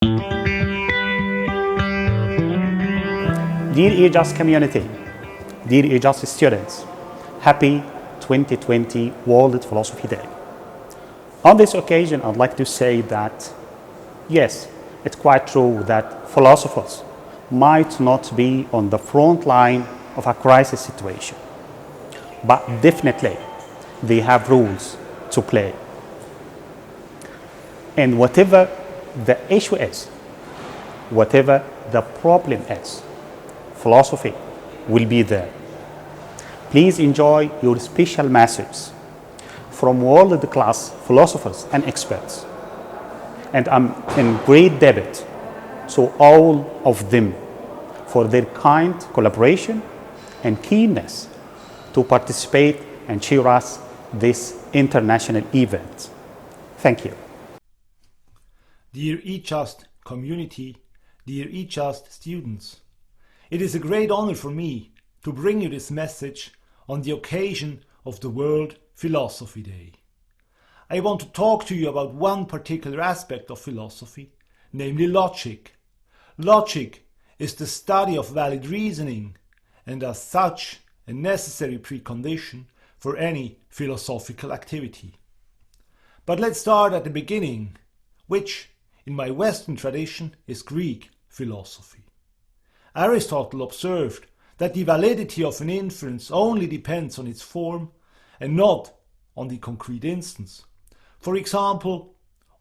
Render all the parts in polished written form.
Dear EJUST community, dear EJUST students, happy 2020 World Philosophy Day. On this occasion, I'd like to say that, yes, it's quite true that philosophers might not be on the front line of a crisis situation, but definitely they have rules to play. And whatever the issue is, whatever the problem is, philosophy will be there. Please enjoy your special message from world-class philosophers and experts. And I'm in great debt to all of them for their kind collaboration and keenness to participate and cheer us this international event. Thank you. Dear EJUST community, dear EJUST students, it is a great honor for me to bring you this message on the occasion of the World Philosophy Day. I want to talk to you about one particular aspect of philosophy, namely logic. Logic is the study of valid reasoning and as such a necessary precondition for any philosophical activity. But let's start at the beginning, which in my Western tradition is Greek philosophy. Aristotle observed that the validity of an inference only depends on its form and not on the concrete instance. For example,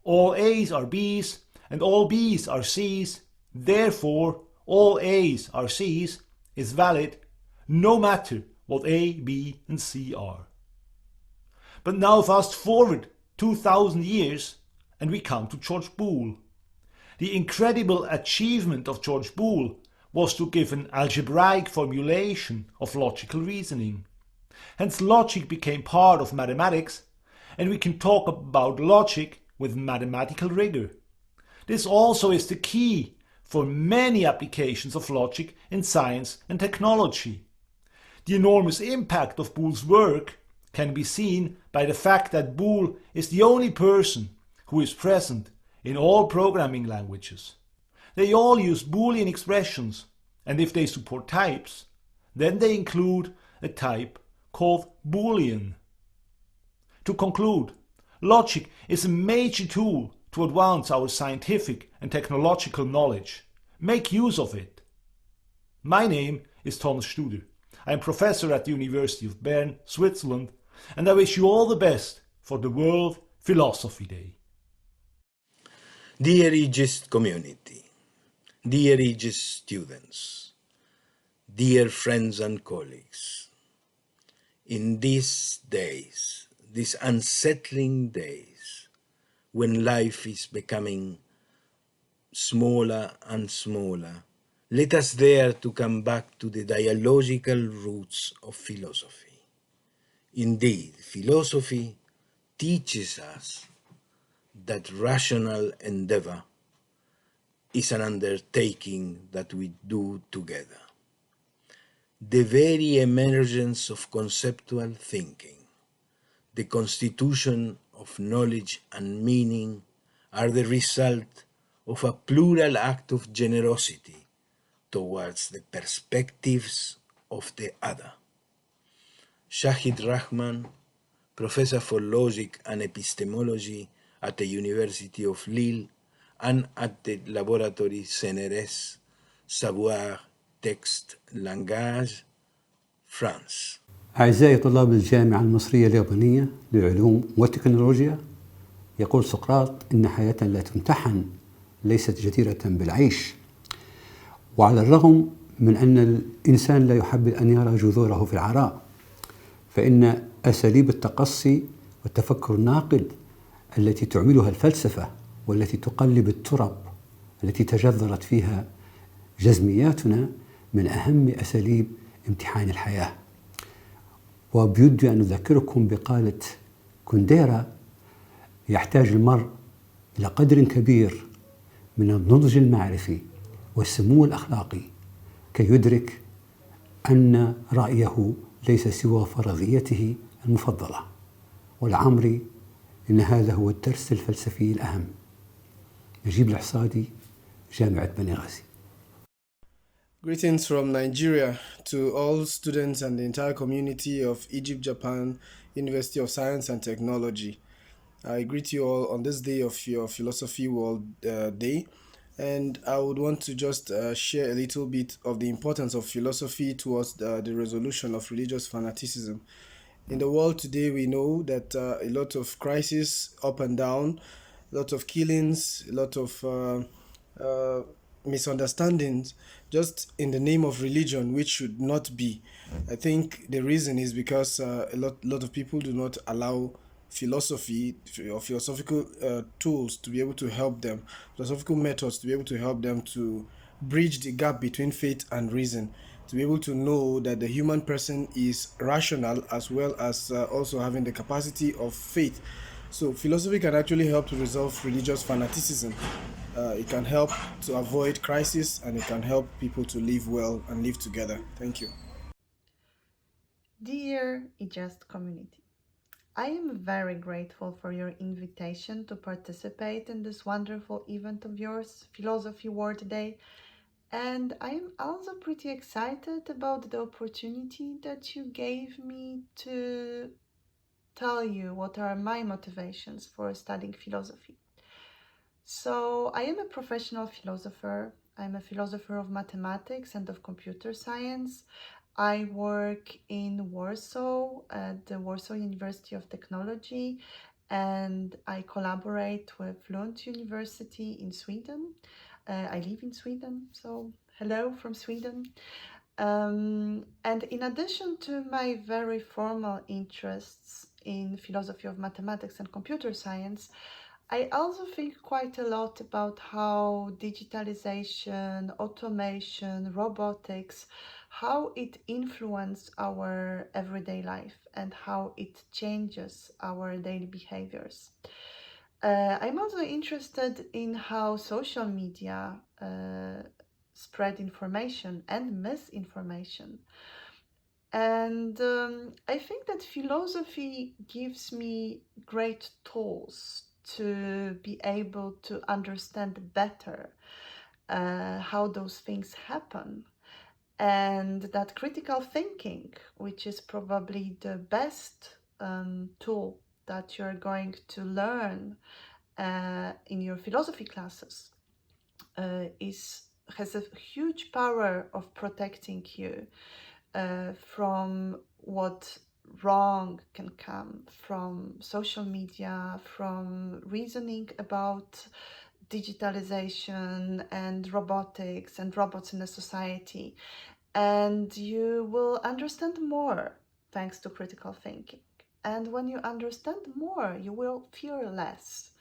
all A's are B's and all B's are C's, therefore all A's are C's is valid no matter what A, B and C are. But now fast forward 2000 years and we come to George Boole. The incredible achievement of George Boole was to give an algebraic formulation of logical reasoning. Hence logic became part of mathematics, and we can talk about logic with mathematical rigor. This also is the key for many applications of logic in science and technology. The enormous impact of Boole's work can be seen by the fact that Boole is the only person who is present in all programming languages. They all use Boolean expressions, and if they support types, then they include a type called Boolean. To conclude, logic is a major tool to advance our scientific and technological knowledge. Make use of it. My name is Thomas Studer. I am professor at the University of Bern, Switzerland, and I wish you all the best for the World Philosophy Day. Dear EJUST community, dear EJUST students, dear friends and colleagues, in these days, these unsettling days, when life is becoming smaller and smaller, let us dare to come back to the dialogical roots of philosophy. Indeed, philosophy teaches us that rational endeavor is an undertaking that we do together. The very emergence of conceptual thinking, the constitution of knowledge and meaning are the result of a plural act of generosity towards the perspectives of the other. Shahid Rahman, professor for logic and epistemology at the University of Lille and at the laboratory CNRS, Savoir, Texte, Langage, France. أعزائي طلاب الجامعة المصرية اليابانية للعلوم والتكنولوجيا، يقول سقراط إن حياة لا تمتحن ليست جديرة بالعيش. وعلى الرغم من أن الإنسان لا يحب أن يرى جذوره في العراء، فإن أساليب التقصي والتفكر الناقد التي تعملها الفلسفة والتي تقلب الترب التي تجذرت فيها جزمياتنا من أهم أساليب امتحان الحياة. وبيدي أن أذكركم بقالة كونديرا: يحتاج المرء إلى قدر كبير من النضج المعرفي والسمو الأخلاقي كي يدرك أن رأيه ليس سوى فرضيته المفضلة. ولعمري إن هذا هو الدرس الفلسفي الأهم. نجيب الحصادي، جامعة بني غازي. Greetings from Nigeria to all students and the entire community of Egypt, Japan, University of Science and Technology. I greet you all on this day of your Philosophy World Day, and I would want to just share a little bit of the importance of philosophy towards the resolution of religious fanaticism. In the world today, we know that a lot of crisis up and down, a lot of killings, a lot of uh, misunderstandings just in the name of religion, which should not be. I think the reason is because a lot of people do not allow philosophy or philosophical tools to be able to help them, philosophical methods to be able to help them to bridge the gap between faith and reason, to be able to know that the human person is rational as well as also having the capacity of faith. So philosophy can actually help to resolve religious fanaticism. It can help to avoid crisis, and it can help people to live well and live together. Thank you. Dear eJust community, I am very grateful for your invitation to participate in this wonderful event of yours, Philosophy World Day, and I am also pretty excited about the opportunity that you gave me to tell you what are my motivations for studying philosophy. So, I am a professional philosopher. I'm a philosopher of mathematics and of computer science. I work in Warsaw at the Warsaw University of Technology, and I collaborate with Lund University in Sweden. I live in Sweden, so hello from Sweden. And in addition to my very formal interests in philosophy of mathematics and computer science, I also think quite a lot about how digitalization, automation, robotics, how it influences our everyday life and how it changes our daily behaviors. I'm also interested in how social media spread information and misinformation. And I think that philosophy gives me great tools to be able to understand better how those things happen. And that critical thinking, which is probably the best tool that you're going to learn in your philosophy classes, has a huge power of protecting you from what wrong can come from social media, from reasoning about digitalization and robotics and robots in a society. And you will understand more thanks to critical thinking. And when you understand more, you will fear less.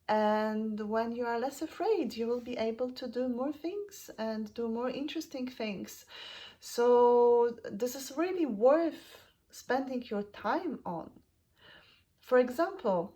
And when you are less afraid, you will be able to do more things and do more interesting things. So this is really worth spending your time on. For example,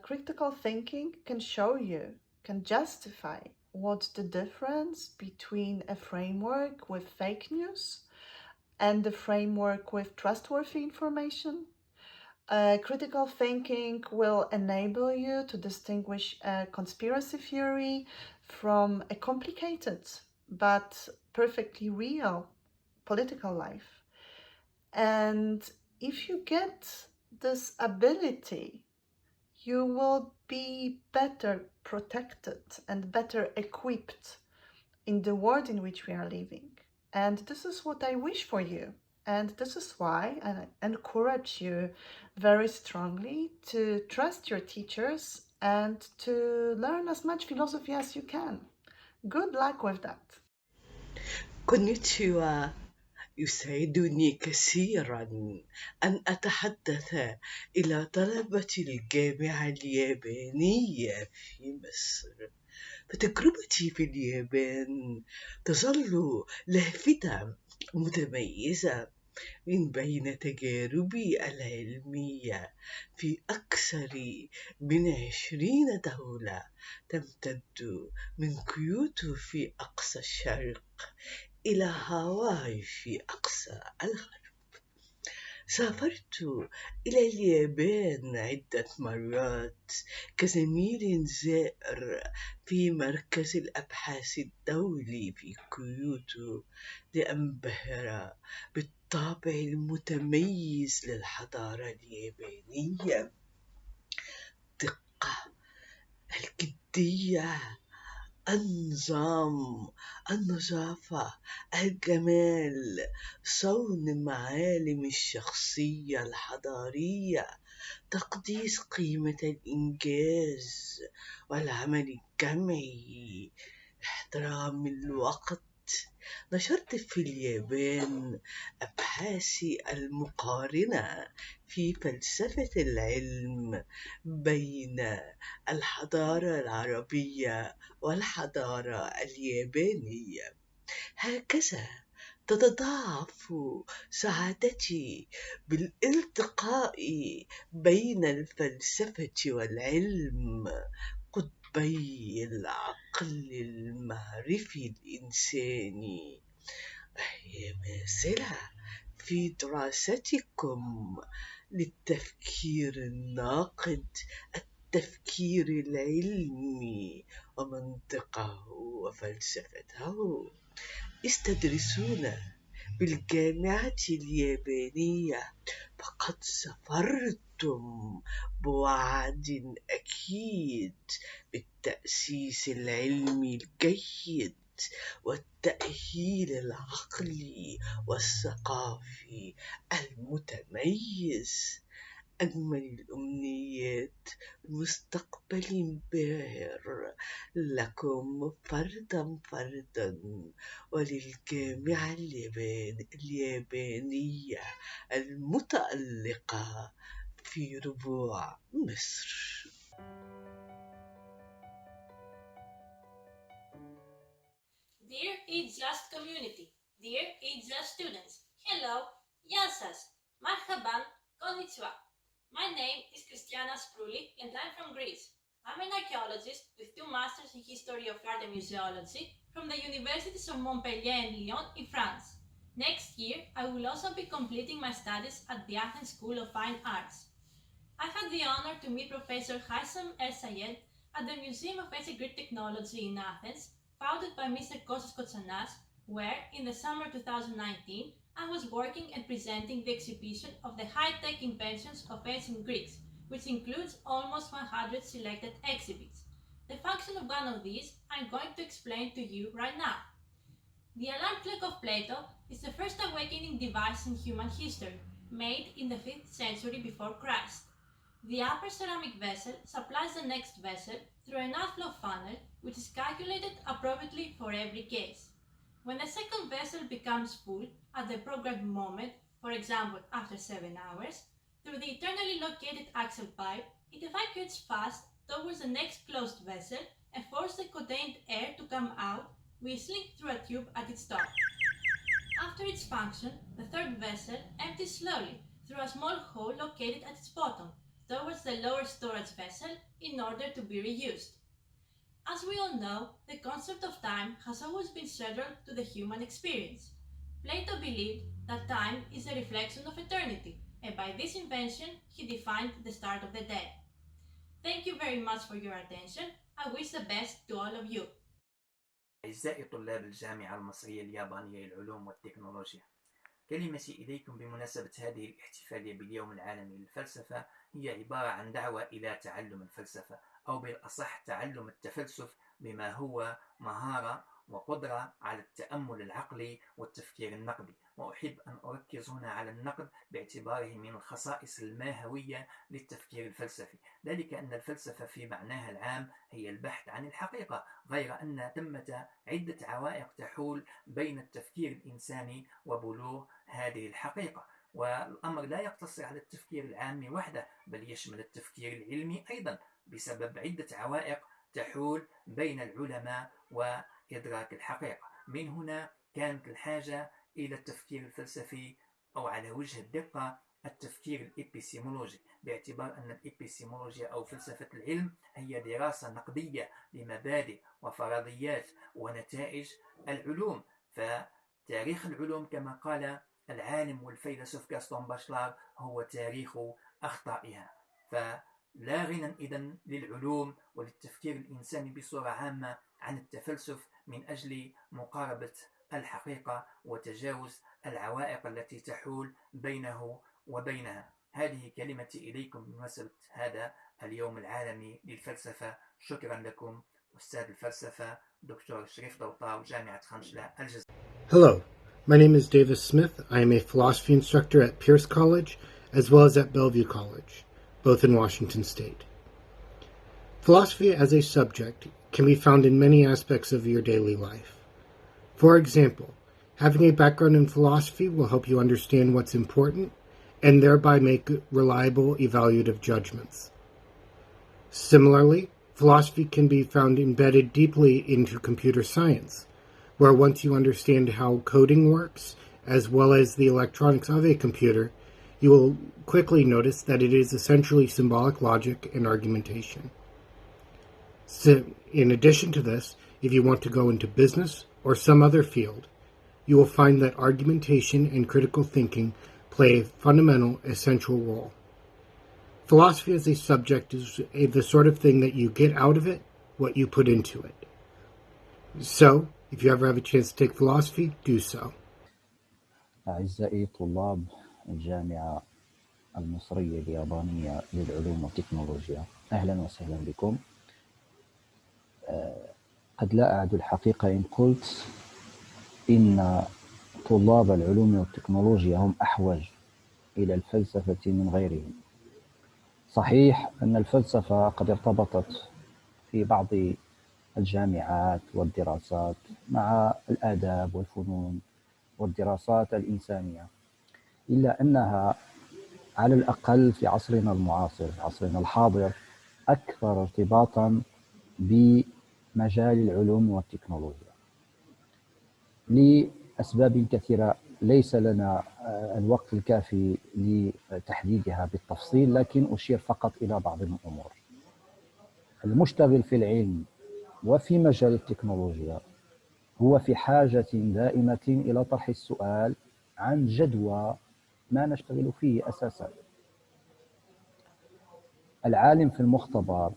critical thinking can show you, can justify what's the difference between a framework with fake news and a framework with trustworthy information. Critical thinking will enable you to distinguish a conspiracy theory from a complicated but perfectly real political life. And if you get this ability, you will be better protected and better equipped in the world in which we are living. And this is what I wish for you. And this is why I encourage you very strongly to trust your teachers and to learn as much philosophy as you can. Good luck with that. كونيتشوا. يسعدني كثيرا أن أتحدث إلى طلبة الجامعة اليابانية في مصر. فتجربتي في اليابان تظل لافتة متميزة من بين تجاربي العلمية في أكثر من 20 دولة تمتد من كيوتو في أقصى الشرق إلى هاواي في أقصى الغرب. سافرت إلى اليابان عدة مرات كزميل زائر في مركز الأبحاث الدولي في كيوتو لأنبهر بالطابع المتميز للحضارة اليابانية، الدقة، الجدية، النظام، النظافة، الجمال، صون معالم الشخصية الحضارية، تقديس قيمة الإنجاز والعمل الجمعي، احترام الوقت. نشرت في اليابان أبحاثي المقارنة في فلسفة العلم بين الحضارة العربية والحضارة اليابانية. هكذا تتضاعف سعادتي بالالتقاء بين الفلسفة والعلم، قطبي العقل المعرفي الإنساني. هي ماثلة في دراستكم للتفكير الناقد، التفكير العلمي ومنطقه وفلسفته. استدرسون بالجامعة اليابانية، فقد سافرتم بوعد أكيد بالتأسيس العلمي الجيد والتأهيل العقلي والثقافي المتميز. أجمل الأمنيات، مستقبل باهر لكم فردا فردا وللجامعة اليابانية المتألقة في ربوع مصر. Dear eJust community, dear eJust students, hello, yassas, marhaban, konnichiwa. My name is Christiana Spruli and I'm from Greece. I'm an archaeologist with 2 masters in history of art and museology from the universities of Montpellier and Lyon in France. Next year, I will also be completing my studies at the Athens School of Fine Arts. I had the honor to meet Professor Haytham El-Sayed at the Museum of Ancient Greek Technology in Athens, founded by Mr. Kostas Kotsanas, where, in the summer 2019, I was working and presenting the exhibition of the high-tech inventions of ancient Greeks, which includes almost 100 selected exhibits. The function of one of these I'm going to explain to you right now. The alarm clock of Plato is the first awakening device in human history, made in the 5th century before Christ. The upper ceramic vessel supplies the next vessel through an outflow funnel, which is calculated appropriately for every case. When the second vessel becomes full at the programmed moment, for example after 7 hours, through the eternally located axial pipe, it evacuates fast towards the next closed vessel and forces the contained air to come out, whistling through a tube at its top. After its function, the third vessel empties slowly through a small hole located at its bottom, towards the lower storage vessel in order to be reused. As we all know, the concept of time has always been central to the human experience. Plato believed that time is a reflection of eternity, and by this invention, he defined the start of the day. Thank you very much for your attention. I wish the best to all of you. أعزائي طلاب الجامعة المصرية اليابانية للعلوم والتكنولوجيا، كلمتي إليكم بمناسبة هذه الاحتفالية باليوم العالمي للفلسفة هي عبارة عن دعوة إلى تعلم الفلسفة، أو بالأصح تعلم التفلسف، بما هو مهارة وقدرة على التأمل العقلي والتفكير النقدي. وأحب أن أركز هنا على النقد باعتباره من الخصائص الماهوية للتفكير الفلسفي، ذلك أن الفلسفة في معناها العام هي البحث عن الحقيقة، غير أن ثمة عدة عوائق تحول بين التفكير الإنساني وبلوغ هذه الحقيقة. والأمر لا يقتصر على التفكير العامي وحده، بل يشمل التفكير العلمي أيضا، بسبب عدة عوائق تحول بين العلماء وإدراك الحقيقة. من هنا كانت الحاجة إلى التفكير الفلسفي، أو على وجه الدقة التفكير الإبيستيمولوجي، باعتبار أن الإبيستيمولوجيا أو فلسفة العلم هي دراسة نقدية لمبادئ وفرضيات ونتائج العلوم. فتاريخ العلوم كما قال العالم والفيلسوف غاستون باشلار هو تاريخ أخطائها. فلا غنى إذن للعلوم وللتفكير الإنساني بصورة عامة عن التفلسف من أجل مقاربة الحقيقة وتجاوز العوائق التي تحول بينه وبينها. هذه كلمتي إليكم بمناسبة هذا اليوم العالمي للفلسفة. شكرا لكم أستاذ الفلسفة دكتور شريف ضوطاو جامعة خنشلة الجزائر. Hello, my name is Davis Smith. I am a philosophy instructor at Pierce College as well as at Bellevue College, both in Washington State. Philosophy as a subject can be found in many aspects of your daily life. For example, having a background in philosophy will help you understand what's important and thereby make reliable evaluative judgments. Similarly, philosophy can be found embedded deeply into computer science, where once you understand how coding works, as well as the electronics of a computer, you will quickly notice that it is essentially symbolic logic and argumentation. So, in addition to this, if you want to go into business or some other field, you will find that argumentation and critical thinking play a fundamental, essential role. Philosophy as a subject is the sort of thing that you get out of it what you put into it. So, if you ever have a chance to take philosophy, do so. أعزائي طلاب الجامعة المصرية اليابانية للعلوم والتكنولوجيا، أهلا وسهلا بكم. قد لا أعد الحقيقة إن قلت إن طلاب العلوم والتكنولوجيا هم أحوج إلى الفلسفة من غيرهم. صحيح أن الفلسفة قد ارتبطت في بعض الجامعات والدراسات مع الآداب والفنون والدراسات الإنسانية، إلا أنها على الأقل في عصرنا المعاصر، في عصرنا الحاضر، أكثر ارتباطا بمجال العلوم والتكنولوجيا لأسباب كثيرة ليس لنا الوقت الكافي لتحديدها بالتفصيل، لكن أشير فقط إلى بعض الأمور. المشتغل في العلم وفي مجال التكنولوجيا هو في حاجة دائمة إلى طرح السؤال عن جدوى ما نشتغل فيه أساسا. العالم في المختبر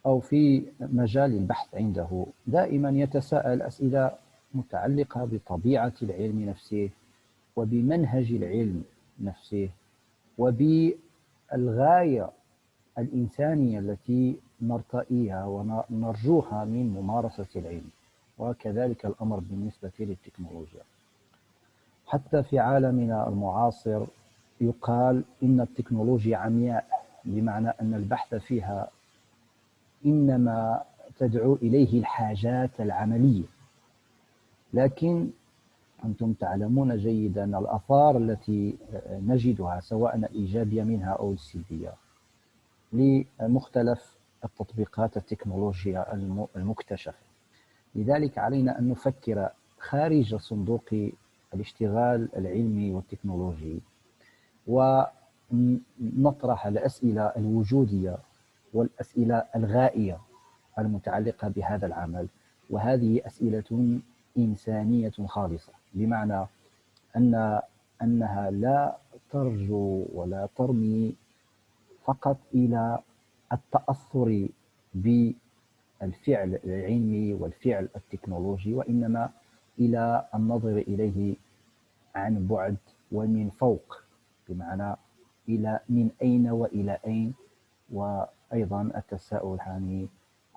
أو في مجال البحث عنده دائما يتساءل أسئلة متعلقة بطبيعة العلم نفسه وبمنهج العلم نفسه وبالغاية الإنسانية التي نرتئيها ونرجوها من ممارسة العلم، وكذلك الأمر بالنسبة للتكنولوجيا. حتى في عالمنا المعاصر يقال إن التكنولوجيا عمياء، بمعنى أن البحث فيها إنما تدعو إليه الحاجات العملية. لكن أنتم تعلمون جيدا أن الآثار التي نجدها سواء الإيجابية منها أو السلبية لمختلف التطبيقات التكنولوجيا المكتشفة. لذلك علينا أن نفكر خارج صندوق الاشتغال العلمي والتكنولوجي ونطرح الأسئلة الوجودية والأسئلة الغائية المتعلقة بهذا العمل، وهذه أسئلة إنسانية خالصة، بمعنى أنها لا ترجو ولا ترمي فقط إلى التأثر بالفعل العلمي والفعل التكنولوجي، وإنما إلى النظر إليه عن بعد ومن فوق، بمعنى إلى من أين وإلى أين، وأيضا التساؤل عن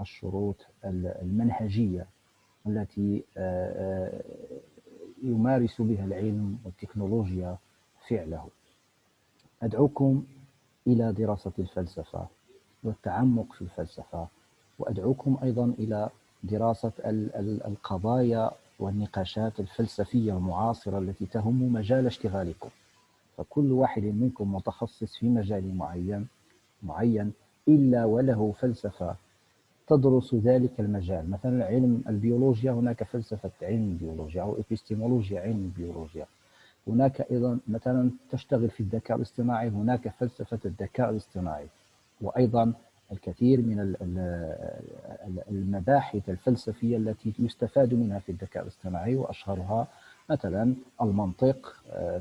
الشروط المنهجية التي يمارس بها العلم والتكنولوجيا فعله. أدعوكم إلى دراسة الفلسفة والتعمق في الفلسفة، وأدعوكم أيضا إلى دراسة القضايا والنقاشات الفلسفية المعاصرة التي تهم مجال اشتغالكم. فكل واحد منكم متخصص في مجال معين إلا وله فلسفة تدرس ذلك المجال. مثلا علم البيولوجيا هناك فلسفة علم البيولوجيا أو إبستيمولوجيا علم البيولوجيا. هناك أيضا مثلا تشتغل في الذكاء الاصطناعي، هناك فلسفة الذكاء الاصطناعي، وأيضا الكثير من المباحث الفلسفية التي يستفاد منها في الذكاء الاصطناعي، وأشهرها مثلا المنطق،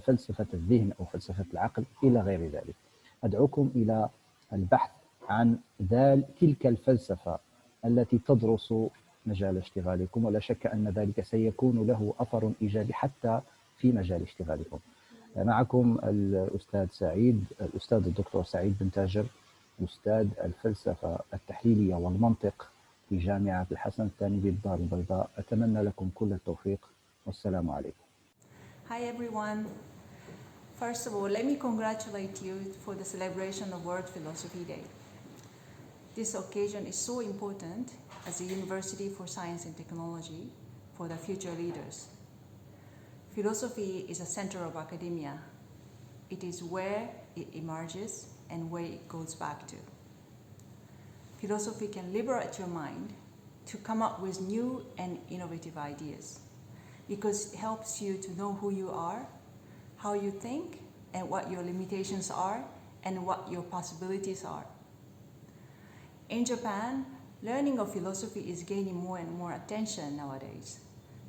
فلسفة الذهن أو فلسفة العقل إلى غير ذلك. أدعوكم إلى البحث عن تلك الفلسفة التي تدرس مجال اشتغالكم، ولا شك أن ذلك سيكون له أثر إيجابي حتى في مجال اشتغالكم. معكم الأستاذ الدكتور سعيد بن تاجر، أستاذ الفلسفة التحليلية والمنطق في جامعة الحسن الثاني بالدار البيضاء. أتمنى لكم كل التوفيق والسلام عليكم. Hi everyone. First of all, let me congratulate you for the celebration of World Philosophy Day. This occasion is so important as a university for science and technology for the future leaders. Philosophy is a center of academia. It is where it emerges and where it goes back to. Philosophy can liberate your mind to come up with new and innovative ideas because it helps you to know who you are, how you think, and what your limitations are, and what your possibilities are. In Japan, learning of philosophy is gaining more and more attention nowadays.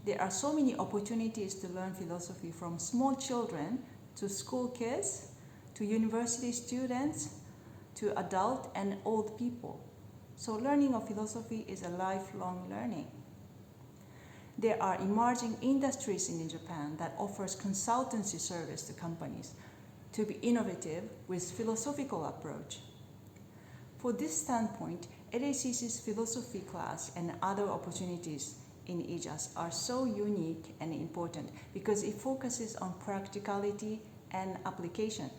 There are so many opportunities to learn philosophy, from small children to school kids, to university students, to adult and old people. So learning of philosophy is a lifelong learning. There are emerging industries in Japan that offers consultancy service to companies to be innovative with philosophical approach. For this standpoint, LACC's philosophy class and other opportunities in EJAS are so unique and important because it focuses on practicality and application.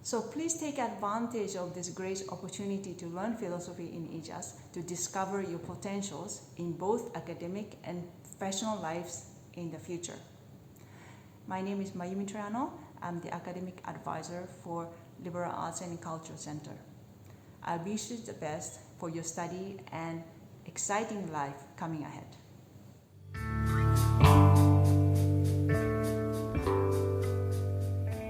So please take advantage of this great opportunity to learn philosophy in EJAS to discover your potentials in both academic and professional lives in the future. My name is Mayumi Terano. I'm the academic advisor for Liberal Arts and Culture Center. I wish you the best for your study and exciting life coming ahead.